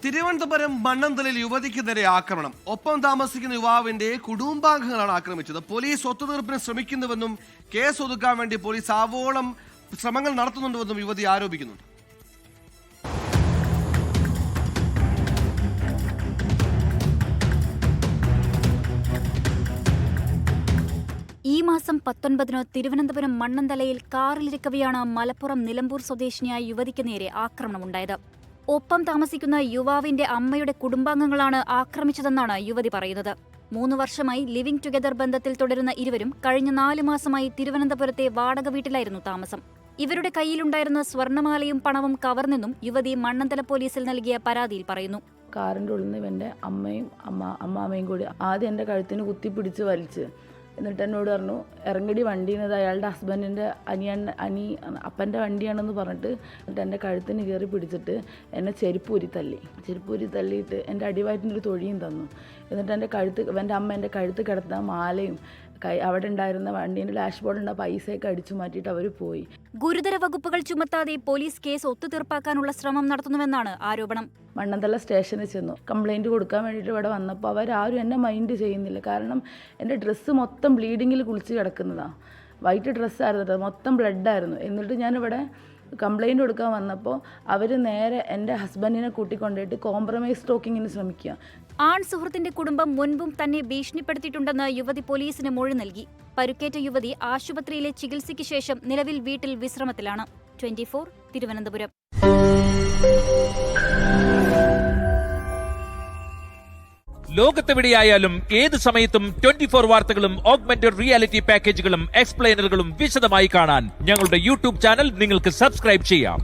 തിരുവനന്തപുരം മണ്ണന്തലിൽ യുവതിക്ക് നേരെ ആക്രമണം. ഒപ്പം താമസിക്കുന്ന യുവാവിന്റെ കുടുംബാംഗങ്ങളാണ് ആക്രമിച്ചത്. പോലീസ് ഒത്തുതീർപ്പിന് ശ്രമിക്കുന്നുവെന്നും കേസ് ഒതുക്കാൻ വേണ്ടി പോലീസ് ആവോളം ശ്രമങ്ങൾ നടത്തുന്നുണ്ടെന്നും യുവതി ആരോപിക്കുന്നുണ്ട്. ഈ മാസം 19-ന് തിരുവനന്തപുരം മണ്ണന്തലയിൽ കാറിലിരിക്കവെയാണ് മലപ്പുറം നിലമ്പൂർ സ്വദേശിനിയായ യുവതിക്ക് നേരെ ആക്രമണമുണ്ടായത്. ഒപ്പം താമസിക്കുന്ന യുവാവിന്റെ അമ്മയുടെ കുടുംബാംഗങ്ങളാണ് ആക്രമിച്ചതെന്നാണ് യുവതി പറയുന്നത്. 3 വർഷമായി ലിവിംഗ് ടുഗദർ ബന്ധത്തിൽ തുടരുന്ന ഇരുവരും കഴിഞ്ഞ 4 മാസമായി തിരുവനന്തപുരത്തെ വാടക വീട്ടിലായിരുന്നു താമസം. ഇവരുടെ കയ്യിലുണ്ടായിരുന്ന സ്വർണമാലയും പണവും കവർന്നെന്നും യുവതി മണ്ണന്തല പോലീസിൽ നൽകിയ പരാതിയിൽ പറയുന്നു. കാറിൻ്റെ ഉള്ളിൽ നിന്ന് ഇവൻ്റെ അമ്മാമയും കൂടി ആദ്യം എൻ്റെ കഴുത്തിന് കുത്തിപ്പിടിച്ച് വലിച്ച്, എന്നിട്ട് എന്നോട് പറഞ്ഞു ഇറങ്ങടി വണ്ടിയിൽ നിന്ന്, അയാളുടെ ഹസ്ബൻഡിൻ്റെ അപ്പൻ്റെ വണ്ടിയാണെന്ന് പറഞ്ഞിട്ട് എന്നിട്ട് എൻ്റെ കഴുത്തിന് കയറി പിടിച്ചിട്ട് എന്നെ ചെരുപ്പൂരി തള്ളിയിട്ട് എൻ്റെ അടിവയറ്റിൻ്റെ ഒരു തൊഴിയും തന്നു. എന്നിട്ട് എൻ്റെ അമ്മ എൻ്റെ കഴുത്ത് കിടന്ന മാലയും അവിടെ ഉണ്ടായിരുന്ന വണ്ടീൻ്റെ ഡാഷ് ബോർഡിൻ്റെ പൈസയൊക്കെ അടിച്ചു മാറ്റിയിട്ട് അവർ പോയി. ഗുരുതര വകുപ്പുകൾ ചുമത്താതെ പോലീസ് കേസ് ഒത്തുതീർപ്പാക്കാനുള്ള ശ്രമം നടത്തുന്നുവെന്നാണ് ആരോപണം. മണ്ണന്തല സ്റ്റേഷനിൽ ചെന്നു കംപ്ലൈൻറ്റ് കൊടുക്കാൻ വേണ്ടിയിട്ട് ഇവിടെ വന്നപ്പോൾ അവരാരും എന്നെ മൈൻഡ് ചെയ്യുന്നില്ല. കാരണം എൻ്റെ ഡ്രസ്സ് മൊത്തം ബ്ലീഡിങ്ങിൽ കുളിച്ച് കിടക്കുന്നതാണ്. വൈറ്റ് ഡ്രസ്സായിരുന്നു, മൊത്തം ബ്ലഡായിരുന്നു. എന്നിട്ട് ഞാനിവിടെ കംപ്ലൈൻറ്റ് കൊടുക്കാൻ വന്നപ്പോൾ അവർ നേരെ എൻ്റെ ഹസ്ബൻഡിനെ കൂട്ടിക്കൊണ്ടിട്ട് കോംപ്രമൈസ് ടോക്കിങ്ങിന് ശ്രമിക്കുക. ആൺ സുഹൃത്തിന്റെ കുടുംബം മുൻപും തന്നെ ഭീഷണിപ്പെടുത്തിയിട്ടുണ്ടെന്ന് യുവതി പോലീസിന് മൊഴി നൽകി. പരുക്കേറ്റ യുവതി ആശുപത്രിയിലെ ചികിത്സയ്ക്ക് ശേഷം നിലവിൽ വീട്ടിൽ വിശ്രമത്തിലാണ്. 24 തിരുവനന്തപുരം. ലോകത്തെവിടെയായാലും ഏത് സമയത്തും 24 വാർത്തകളും ഓഗ്മെന്റഡ് റിയാലിറ്റി പാക്കേജുകളും എക്സ്പ്ലെയിനറുകളും വിശദമായി കാണാൻ ഞങ്ങളുടെ യൂട്യൂബ് ചാനൽ നിങ്ങൾക്ക് സബ്സ്ക്രൈബ് ചെയ്യാം.